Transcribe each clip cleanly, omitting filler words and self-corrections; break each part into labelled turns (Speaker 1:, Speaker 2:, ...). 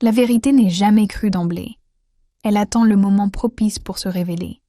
Speaker 1: La vérité n'est jamais crue d'emblée. Elle attend le moment propice pour se révéler.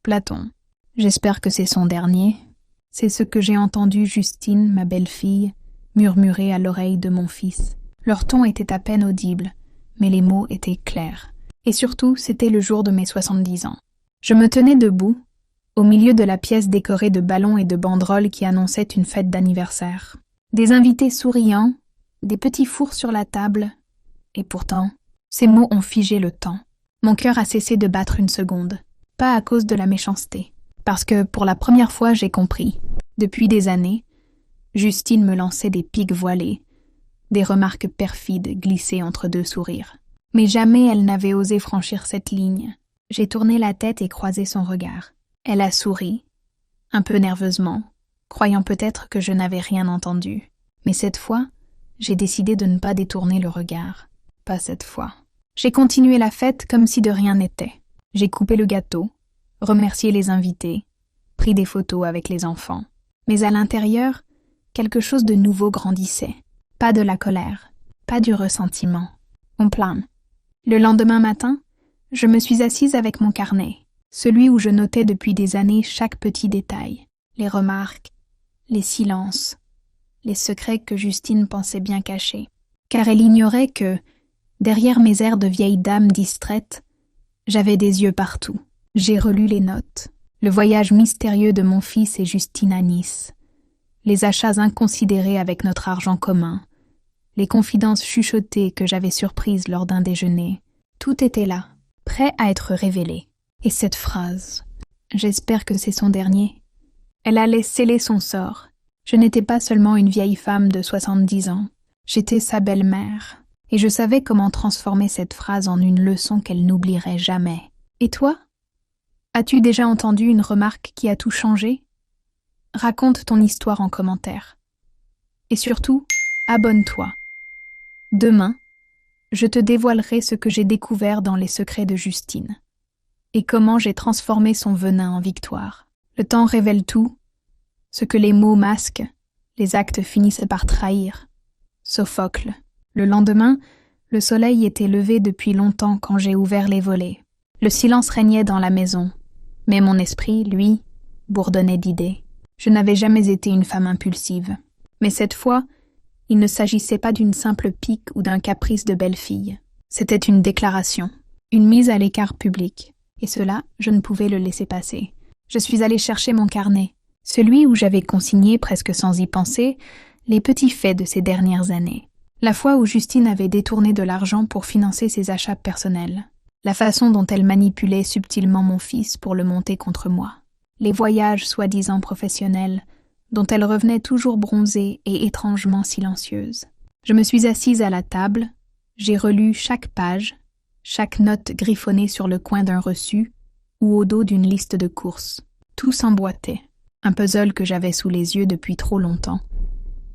Speaker 1: Platon. J'espère que c'est son dernier. C'est ce que j'ai entendu Justine, ma belle-fille, murmurer à l'oreille de mon fils. Leur ton était à peine audible, mais les mots étaient clairs. Et surtout, c'était le jour de mes 70 ans. Je me tenais debout, au milieu de la pièce décorée de ballons et de banderoles qui annonçaient une fête d'anniversaire. Des invités souriants, des petits fours sur la table, et pourtant, ces mots ont figé le temps. Mon cœur a cessé de battre une seconde, pas à cause de la méchanceté, parce que pour la première fois j'ai compris. Depuis des années, Justine me lançait des piques voilées, des remarques perfides glissées entre deux sourires. Mais jamais elle n'avait osé franchir cette ligne. J'ai tourné la tête et croisé son regard. Elle a souri, un peu nerveusement, croyant peut-être que je n'avais rien entendu. Mais cette fois, j'ai décidé de ne pas détourner le regard. Pas cette fois. J'ai continué la fête comme si de rien n'était. J'ai coupé le gâteau, remercié les invités, pris des photos avec les enfants. Mais à l'intérieur, quelque chose de nouveau grandissait. Pas de la colère, pas du ressentiment. On plane. Le lendemain matin, je me suis assise avec mon carnet, celui où je notais depuis des années chaque petit détail, les remarques, les silences, les secrets que Justine pensait bien cachés. Car elle ignorait que, derrière mes airs de vieille dame distraite, j'avais des yeux partout. J'ai relu les notes, le voyage mystérieux de mon fils et Justine à Nice, les achats inconsidérés avec notre argent commun, les confidences chuchotées que j'avais surprises lors d'un déjeuner. Tout était là, prêt à être révélé. Et cette phrase, « J'espère que c'est son dernier », elle allait sceller son sort. Je n'étais pas seulement une vieille femme de 70 ans, j'étais sa belle-mère, et je savais comment transformer cette phrase en une leçon qu'elle n'oublierait jamais. Et toi? As-tu déjà entendu une remarque qui a tout changé? Raconte ton histoire en commentaire. Et surtout, abonne-toi. Demain, je te dévoilerai ce que j'ai découvert dans les secrets de Justine et comment j'ai transformé son venin en victoire. Le temps révèle tout, ce que les mots masquent, les actes finissent par trahir. Sophocle. Le lendemain, le soleil était levé depuis longtemps quand j'ai ouvert les volets. Le silence régnait dans la maison, mais mon esprit, lui, bourdonnait d'idées. Je n'avais jamais été une femme impulsive, mais cette fois, il ne s'agissait pas d'une simple pique ou d'un caprice de belle-fille. C'était une déclaration, une mise à l'écart public, et cela, je ne pouvais le laisser passer. Je suis allée chercher mon carnet, celui où j'avais consigné, presque sans y penser, les petits faits de ces dernières années. La fois où Justine avait détourné de l'argent pour financer ses achats personnels, la façon dont elle manipulait subtilement mon fils pour le monter contre moi, les voyages soi-disant professionnels, dont elle revenait toujours bronzée et étrangement silencieuse. Je me suis assise à la table, j'ai relu chaque page, chaque note griffonnée sur le coin d'un reçu ou au dos d'une liste de courses. Tout s'emboîtait, un puzzle que j'avais sous les yeux depuis trop longtemps,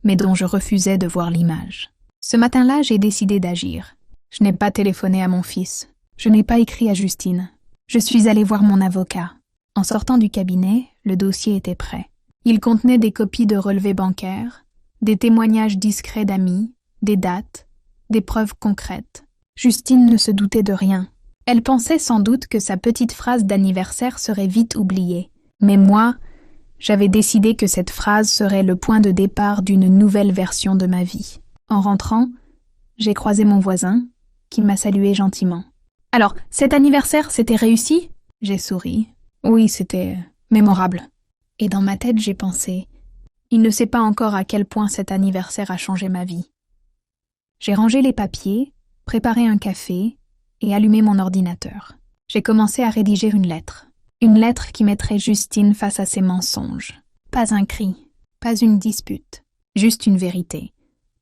Speaker 1: mais dont je refusais de voir l'image. Ce matin-là, j'ai décidé d'agir. Je n'ai pas téléphoné à mon fils, je n'ai pas écrit à Justine. Je suis allée voir mon avocat. En sortant du cabinet, le dossier était prêt. Il contenait des copies de relevés bancaires, des témoignages discrets d'amis, des dates, des preuves concrètes. Justine ne se doutait de rien. Elle pensait sans doute que sa petite phrase d'anniversaire serait vite oubliée. Mais moi, j'avais décidé que cette phrase serait le point de départ d'une nouvelle version de ma vie. En rentrant, j'ai croisé mon voisin, qui m'a salué gentiment. « Alors, cet anniversaire, c'était réussi ?» J'ai souri. « Oui, c'était mémorable. » Et dans ma tête, j'ai pensé, il ne sait pas encore à quel point cet anniversaire a changé ma vie. J'ai rangé les papiers, préparé un café et allumé mon ordinateur. J'ai commencé à rédiger une lettre qui mettrait Justine face à ses mensonges. Pas un cri, pas une dispute, juste une vérité,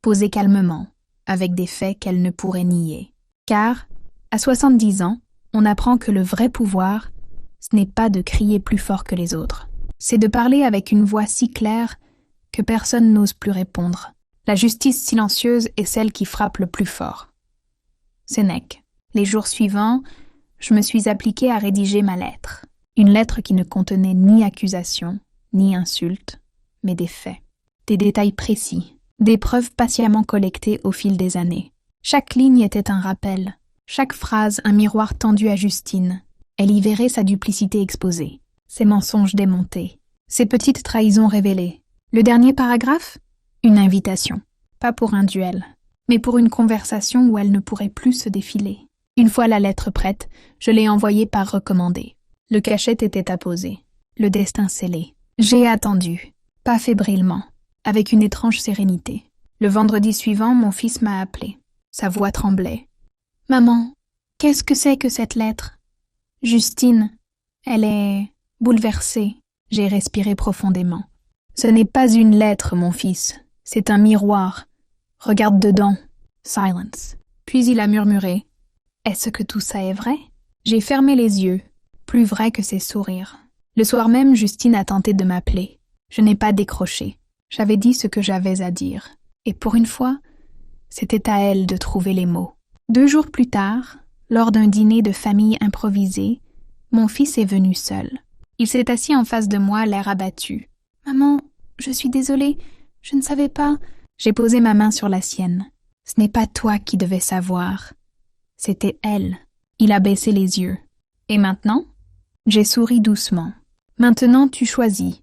Speaker 1: posée calmement, avec des faits qu'elle ne pourrait nier. Car, à 70 ans, on apprend que le vrai pouvoir, ce n'est pas de crier plus fort que les autres. C'est de parler avec une voix si claire que personne n'ose plus répondre. La justice silencieuse est celle qui frappe le plus fort. Sénèque. Les jours suivants, je me suis appliquée à rédiger ma lettre. Une lettre qui ne contenait ni accusation, ni insulte, mais des faits. Des détails précis, des preuves patiemment collectées au fil des années. Chaque ligne était un rappel, chaque phrase un miroir tendu à Justine. Elle y verrait sa duplicité exposée, ses mensonges démontés, ses petites trahisons révélées. Le dernier paragraphe? Une invitation. Pas pour un duel, mais pour une conversation où elle ne pourrait plus se défiler. Une fois la lettre prête, je l'ai envoyée par recommandé. Le cachet était apposé, le destin scellé. J'ai attendu, pas fébrilement, avec une étrange sérénité. Le vendredi suivant, mon fils m'a appelé. Sa voix tremblait. « Maman, qu'est-ce que c'est que cette lettre ?»« Justine, elle est bouleversée. » J'ai respiré profondément. « Ce n'est pas une lettre, mon fils. C'est un miroir. Regarde dedans. » Silence. Puis il a murmuré. « Est-ce que tout ça est vrai ?» J'ai fermé les yeux, plus vrai que ses sourires. Le soir même, Justine a tenté de m'appeler. Je n'ai pas décroché. J'avais dit ce que j'avais à dire. Et pour une fois, c'était à elle de trouver les mots. 2 jours plus tard, lors d'un dîner de famille improvisé, mon fils est venu seul. Il s'est assis en face de moi, l'air abattu. « Maman, je suis désolée, je ne savais pas. » J'ai posé ma main sur la sienne. « Ce n'est pas toi qui devais savoir. C'était elle. » Il a baissé les yeux. « Et maintenant ?» J'ai souri doucement. « Maintenant, tu choisis.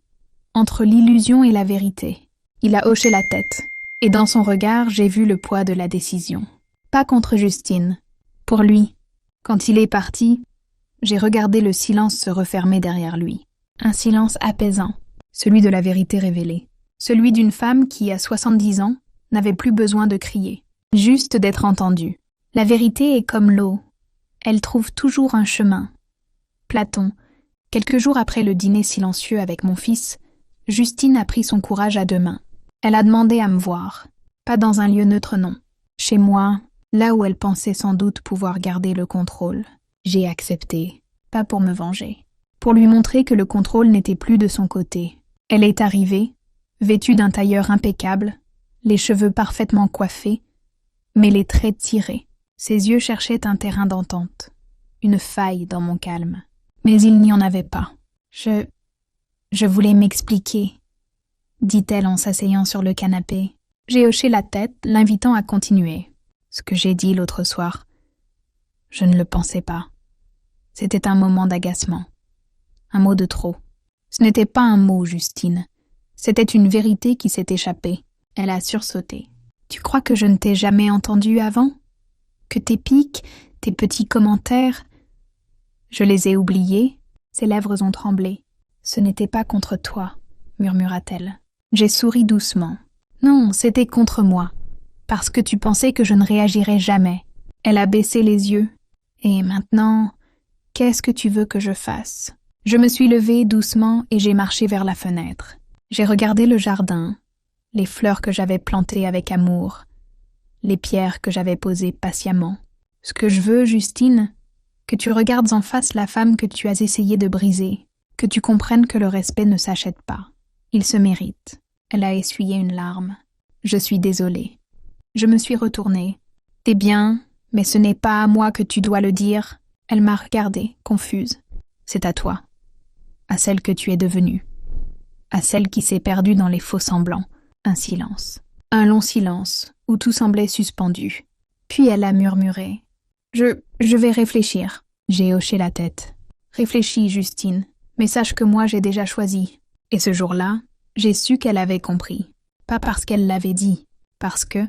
Speaker 1: Entre l'illusion et la vérité. » Il a hoché la tête. Et dans son regard, j'ai vu le poids de la décision. Pas contre Justine. Pour lui. Quand il est parti, j'ai regardé le silence se refermer derrière lui. Un silence apaisant, celui de la vérité révélée. Celui d'une femme qui, à 70 ans, n'avait plus besoin de crier, juste d'être entendue. La vérité est comme l'eau. Elle trouve toujours un chemin. Platon. Quelques jours après le dîner silencieux avec mon fils, Justine a pris son courage à 2 mains. Elle a demandé à me voir, pas dans un lieu neutre non. Chez moi, là où elle pensait sans doute pouvoir garder le contrôle. J'ai accepté, pas pour me venger, pour lui montrer que le contrôle n'était plus de son côté. Elle est arrivée, vêtue d'un tailleur impeccable, les cheveux parfaitement coiffés, mais les traits tirés. Ses yeux cherchaient un terrain d'entente, une faille dans mon calme. Mais il n'y en avait pas. Je voulais m'expliquer, dit-elle en s'asseyant sur le canapé. J'ai hoché la tête, l'invitant à continuer. Ce que j'ai dit l'autre soir, je ne le pensais pas. C'était un moment d'agacement. Un mot de trop. Ce n'était pas un mot, Justine. C'était une vérité qui s'est échappée. Elle a sursauté. Tu crois que je ne t'ai jamais entendu avant? Que tes piques, tes petits commentaires... Je les ai oubliés. Ses lèvres ont tremblé. Ce n'était pas contre toi, murmura-t-elle. J'ai souri doucement. Non, c'était contre moi. Parce que tu pensais que je ne réagirais jamais. Elle a baissé les yeux. Et maintenant, qu'est-ce que tu veux que je fasse? Je me suis levée doucement et j'ai marché vers la fenêtre. J'ai regardé le jardin, les fleurs que j'avais plantées avec amour, les pierres que j'avais posées patiemment. Ce que je veux, Justine, que tu regardes en face la femme que tu as essayé de briser, que tu comprennes que le respect ne s'achète pas. Il se mérite. Elle a essuyé une larme. Je suis désolée. Je me suis retournée. T'es bien, mais ce n'est pas à moi que tu dois le dire. Elle m'a regardée, confuse. C'est à toi. À celle que tu es devenue. À celle qui s'est perdue dans les faux semblants. Un silence. Un long silence, où tout semblait suspendu. Puis elle a murmuré. Je vais réfléchir. J'ai hoché la tête. Réfléchis, Justine, mais sache que moi j'ai déjà choisi. Et ce jour-là, j'ai su qu'elle avait compris. Pas parce qu'elle l'avait dit, parce que,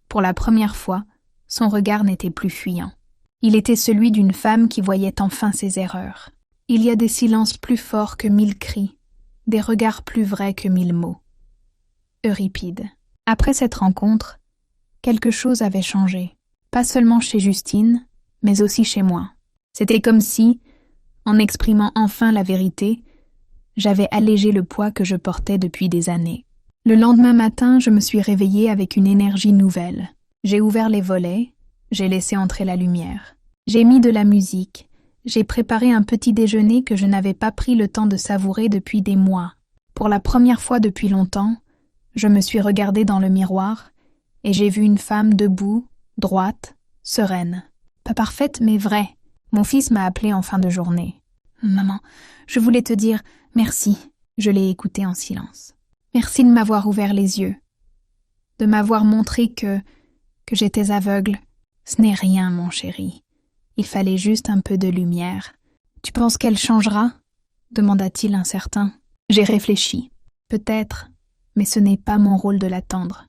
Speaker 1: pour la première fois, son regard n'était plus fuyant. Il était celui d'une femme qui voyait enfin ses erreurs. Il y a des silences plus forts que 1000 cris, des regards plus vrais que 1000 mots. Euripide. Après cette rencontre, quelque chose avait changé. Pas seulement chez Justine, mais aussi chez moi. C'était comme si, en exprimant enfin la vérité, j'avais allégé le poids que je portais depuis des années. Le lendemain matin, je me suis réveillée avec une énergie nouvelle. J'ai ouvert les volets, j'ai laissé entrer la lumière. J'ai mis de la musique, j'ai préparé un petit déjeuner que je n'avais pas pris le temps de savourer depuis des mois. Pour la première fois depuis longtemps, je me suis regardée dans le miroir et j'ai vu une femme debout, droite, sereine. Pas parfaite, mais vraie. Mon fils m'a appelée en fin de journée. « Maman, je voulais te dire merci. » Je l'ai écoutée en silence. Merci de m'avoir ouvert les yeux, de m'avoir montré que j'étais aveugle, Ce n'est rien, mon chéri. Il fallait juste un peu de lumière. Tu penses qu'elle changera? Demanda-t-il incertain. J'ai réfléchi. Peut-être, mais ce n'est pas mon rôle de l'attendre.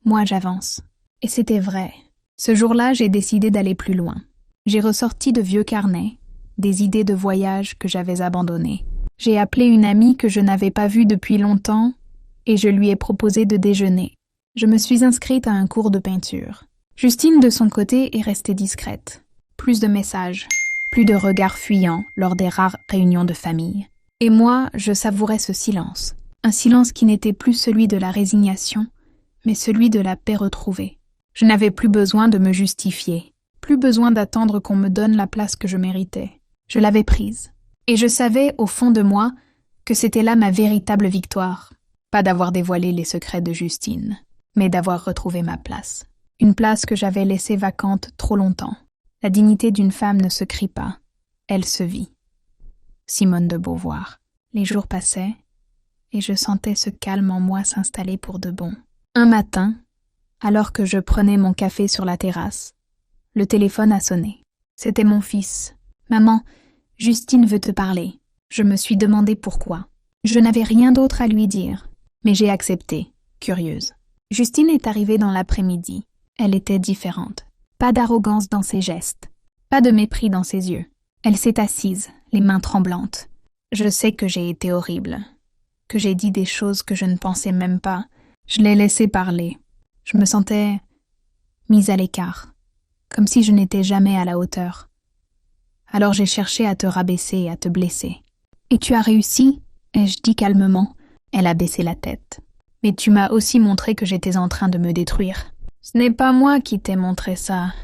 Speaker 1: Moi, j'avance. Et c'était vrai. Ce jour-là, j'ai décidé d'aller plus loin. J'ai ressorti de vieux carnets, des idées de voyage que j'avais abandonnées. J'ai appelé une amie que je n'avais pas vue depuis longtemps et je lui ai proposé de déjeuner. Je me suis inscrite à un cours de peinture. Justine, de son côté, est restée discrète. Plus de messages, plus de regards fuyants lors des rares réunions de famille. Et moi, je savourais ce silence. Un silence qui n'était plus celui de la résignation, mais celui de la paix retrouvée. Je n'avais plus besoin de me justifier, plus besoin d'attendre qu'on me donne la place que je méritais. Je l'avais prise. Et je savais, au fond de moi, que c'était là ma véritable victoire. Pas d'avoir dévoilé les secrets de Justine, mais d'avoir retrouvé ma place. Une place que j'avais laissée vacante trop longtemps. La dignité d'une femme ne se crie pas, elle se vit. Simone de Beauvoir. Les jours passaient, et je sentais ce calme en moi s'installer pour de bon. Un matin, alors que je prenais mon café sur la terrasse, le téléphone a sonné. C'était mon fils. « Maman, Justine veut te parler. » Je me suis demandé pourquoi. Je n'avais rien d'autre à lui dire, mais j'ai accepté, curieuse. Justine est arrivée dans l'après-midi. Elle était différente. Pas d'arrogance dans ses gestes, pas de mépris dans ses yeux. Elle s'est assise, les mains tremblantes. Je sais que j'ai été horrible, que j'ai dit des choses que je ne pensais même pas. Je l'ai laissée parler. Je me sentais mise à l'écart, comme si je n'étais jamais à la hauteur. Alors j'ai cherché à te rabaisser et à te blesser. Et tu as réussi, ai-je dit calmement. Elle a baissé la tête. Mais tu m'as aussi montré que j'étais en train de me détruire. Ce n'est pas moi qui t'ai montré ça.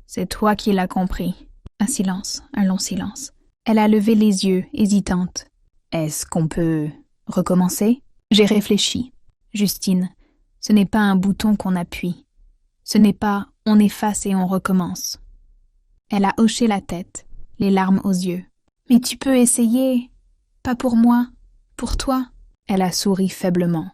Speaker 1: C'est toi qui l'as compris. Un silence, un long silence. Elle a levé les yeux, hésitante. Est-ce qu'on peut recommencer? J'ai réfléchi. Justine, ce n'est pas un bouton qu'on appuie. Ce n'est pas on efface et on recommence. Elle a hoché la tête, les larmes aux yeux. Mais tu peux essayer. Pas pour moi, pour toi. Elle a souri faiblement.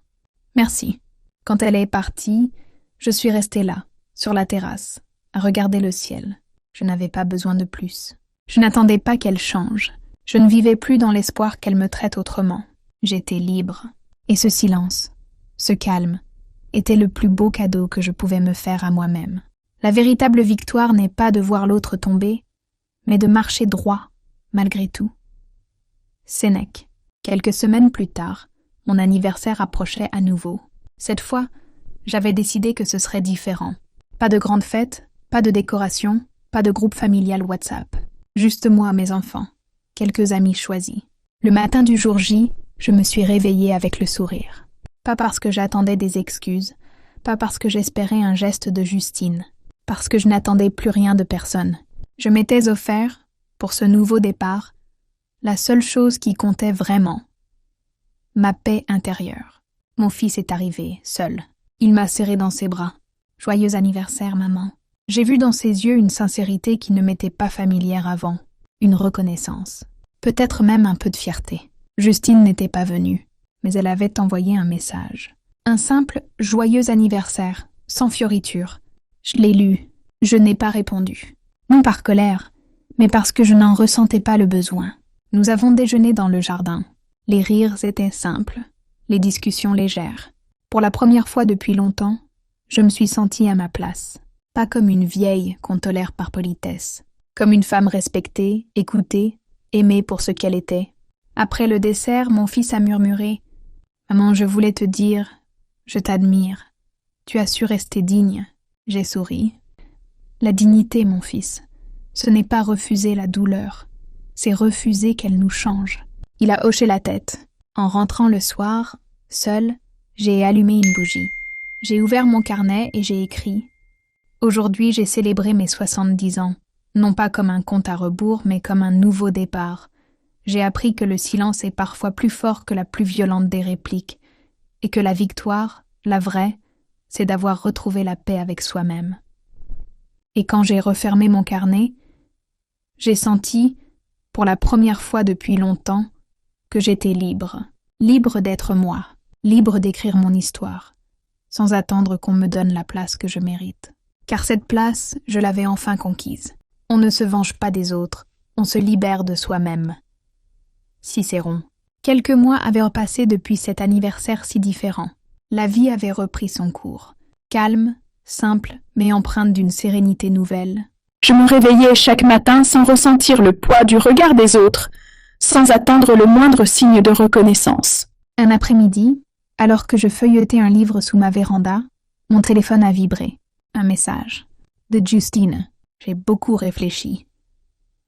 Speaker 1: Merci. Quand elle est partie, je suis restée là, sur la terrasse, à regarder le ciel. Je n'avais pas besoin de plus. Je n'attendais pas qu'elle change. Je ne vivais plus dans l'espoir qu'elle me traite autrement. J'étais libre. Et ce silence, ce calme, était le plus beau cadeau que je pouvais me faire à moi-même. La véritable victoire n'est pas de voir l'autre tomber, mais de marcher droit, malgré tout. Sénèque. Quelques semaines plus tard, mon anniversaire approchait à nouveau. Cette fois, j'avais décidé que ce serait différent. Pas de grande fête, pas de décoration, pas de groupe familial WhatsApp. Juste moi, mes enfants, quelques amis choisis. Le matin du jour J, je me suis réveillée avec le sourire. Pas parce que j'attendais des excuses, pas parce que j'espérais un geste de Justine, parce que je n'attendais plus rien de personne. Je m'étais offert, pour ce nouveau départ, la seule chose qui comptait vraiment. Ma paix intérieure. Mon fils est arrivé, seul. Il m'a serré dans ses bras. « Joyeux anniversaire, maman. » J'ai vu dans ses yeux une sincérité qui ne m'était pas familière avant, une reconnaissance, peut-être même un peu de fierté. Justine n'était pas venue, mais elle avait envoyé un message. Un simple « joyeux anniversaire », sans fioriture. Je l'ai lu, je n'ai pas répondu. Non par colère, mais parce que je n'en ressentais pas le besoin. Nous avons déjeuné dans le jardin. Les rires étaient simples, les discussions légères. Pour la première fois depuis longtemps, je me suis sentie à ma place. Pas comme une vieille qu'on tolère par politesse. Comme une femme respectée, écoutée, aimée pour ce qu'elle était. Après le dessert, mon fils a murmuré « Maman, je voulais te dire, je t'admire. Tu as su rester digne. » J'ai souri. La dignité, mon fils, ce n'est pas refuser la douleur. C'est refuser qu'elle nous change. Il a hoché la tête. En rentrant le soir, seule, j'ai allumé une bougie. J'ai ouvert mon carnet et j'ai écrit « Aujourd'hui, j'ai célébré mes 70 ans, non pas comme un compte à rebours, mais comme un nouveau départ. J'ai appris que le silence est parfois plus fort que la plus violente des répliques, et que la victoire, la vraie, c'est d'avoir retrouvé la paix avec soi-même. » Et quand j'ai refermé mon carnet, j'ai senti, pour la première fois depuis longtemps, que j'étais libre. Libre d'être moi, libre d'écrire mon histoire, sans attendre qu'on me donne la place que je mérite. car cette place, je l'avais enfin conquise. On ne se venge pas des autres, on se libère de soi-même. Cicéron. Quelques mois avaient passé depuis cet anniversaire si différent. La vie avait repris son cours. Calme, simple, mais empreinte d'une sérénité nouvelle.
Speaker 2: Je me réveillais chaque matin sans ressentir le poids du regard des autres, sans attendre le moindre signe de reconnaissance.
Speaker 1: Un après-midi, alors que je feuilletais un livre sous ma véranda, mon téléphone a vibré. Un message. De Justine. J'ai beaucoup réfléchi.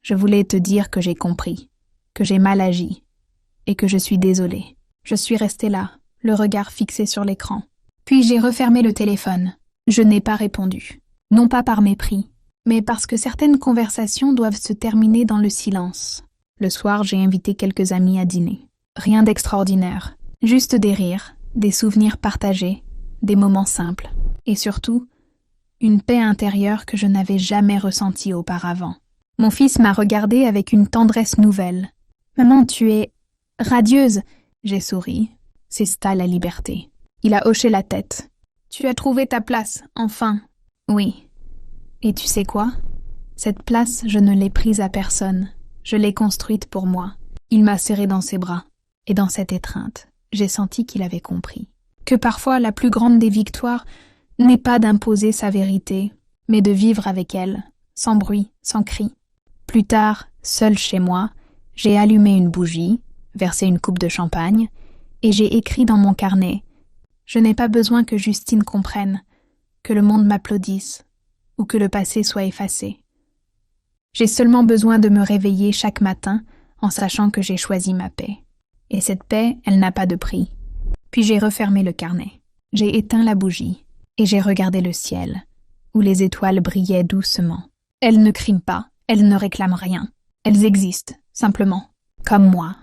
Speaker 1: Je voulais te dire que j'ai compris, que j'ai mal agi, et que je suis désolée. Je suis restée là, le regard fixé sur l'écran. Puis j'ai refermé le téléphone. Je n'ai pas répondu. Non pas par mépris, mais parce que certaines conversations doivent se terminer dans le silence. Le soir, j'ai invité quelques amis à dîner. Rien d'extraordinaire, juste des rires, des souvenirs partagés, des moments simples, et surtout, une paix intérieure que je n'avais jamais ressentie auparavant. Mon fils m'a regardée avec une tendresse nouvelle. « Maman, tu es radieuse !» J'ai souri. C'est ça la liberté. Il a hoché la tête. « Tu as trouvé ta place, enfin !»« Oui. Et tu sais quoi ? Cette place, je ne l'ai prise à personne. Je l'ai construite pour moi. » Il m'a serré dans ses bras. Et dans cette étreinte, j'ai senti qu'il avait compris. Que parfois, la plus grande des victoires n'est pas d'imposer sa vérité, mais de vivre avec elle, sans bruit, sans cri. Plus tard, seule chez moi, j'ai allumé une bougie, versé une coupe de champagne, et j'ai écrit dans mon carnet « Je n'ai pas besoin que Justine comprenne, que le monde m'applaudisse, ou que le passé soit effacé. J'ai seulement besoin de me réveiller chaque matin en sachant que j'ai choisi ma paix. Et cette paix, elle n'a pas de prix. » Puis j'ai refermé le carnet. J'ai éteint la bougie, et j'ai regardé le ciel, où les étoiles brillaient doucement. Elles ne crient pas, elles ne réclament rien. Elles existent, simplement, comme moi,